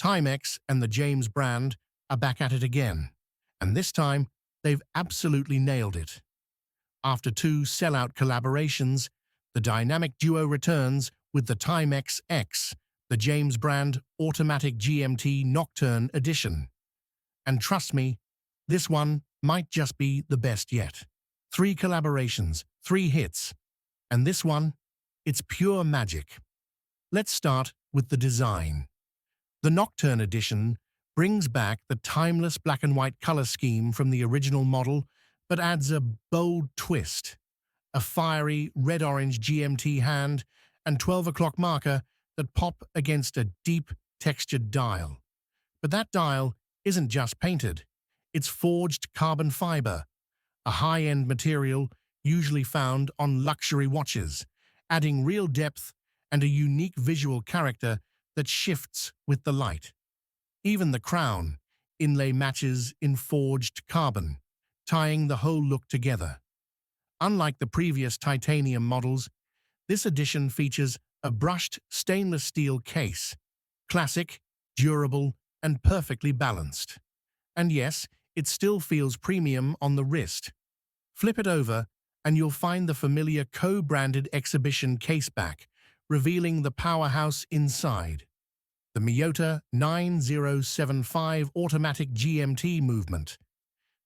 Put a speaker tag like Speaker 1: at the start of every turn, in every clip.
Speaker 1: Timex and the James brand are back at it again, and this time they've absolutely nailed it. After two sellout collaborations, the dynamic duo returns with the Timex X, the James brand automatic GMT Nocturne edition. And trust me, this one might just be the best yet. 3 collaborations, 3 hits, and this one, it's pure magic. Let's start with the design. The Nocturne edition brings back the timeless black and white color scheme from the original model, but adds a bold twist. A fiery red-orange GMT hand and 12 o'clock marker that pop against a deep textured dial. But that dial isn't just painted. It's forged carbon fiber, a high-end material usually found on luxury watches, adding real depth and a unique visual character that shifts with the light. Even the crown inlay matches in forged carbon, tying the whole look together. Unlike the previous titanium models, this edition features a brushed stainless steel case, classic, durable, and perfectly balanced. And yes, it still feels premium on the wrist. Flip it over, and you'll find the familiar co-branded exhibition caseback, revealing the powerhouse inside. The Miyota 9075 automatic GMT movement.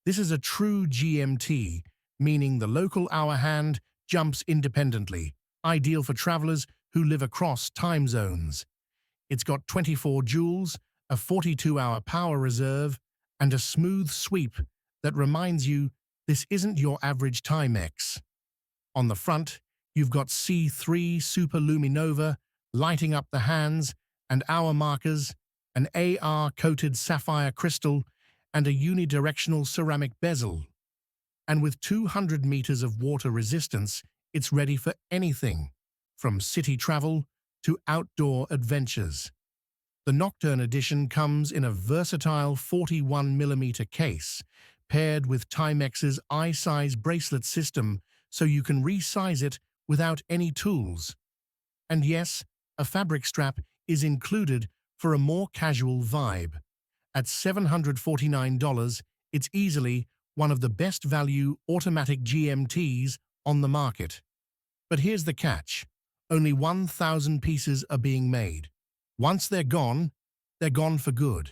Speaker 1: This is a true GMT, meaning the local hour hand jumps independently, ideal for travelers who live across time zones. It's got 24 joules, a 42-hour power reserve, and a smooth sweep that reminds you this isn't your average Timex. On the front, you've got C3 Super Luminova lighting up the hands and hour markers, an AR-coated sapphire crystal, and a unidirectional ceramic bezel. And with 200 meters of water resistance, it's ready for anything, from city travel to outdoor adventures. The Nocturne edition comes in a versatile 41mm case, paired with Timex's eye-size bracelet system so you can resize it without any tools. And yes, a fabric strap is included for a more casual vibe. At $749, it's easily one of the best value automatic GMTs on the market. But here's the catch. Only 1,000 pieces are being made. Once they're gone for good.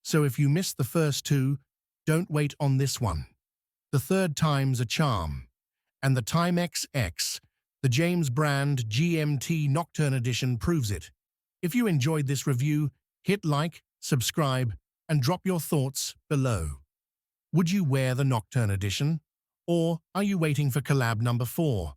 Speaker 1: So if you missed the first 2, don't wait on this one. The third time's a charm. And the Timex X, the James brand GMT Nocturne edition, proves it. If you enjoyed this review, hit like, subscribe, and drop your thoughts below. Would you wear the Nocturne edition? Or are you waiting for collab number 4?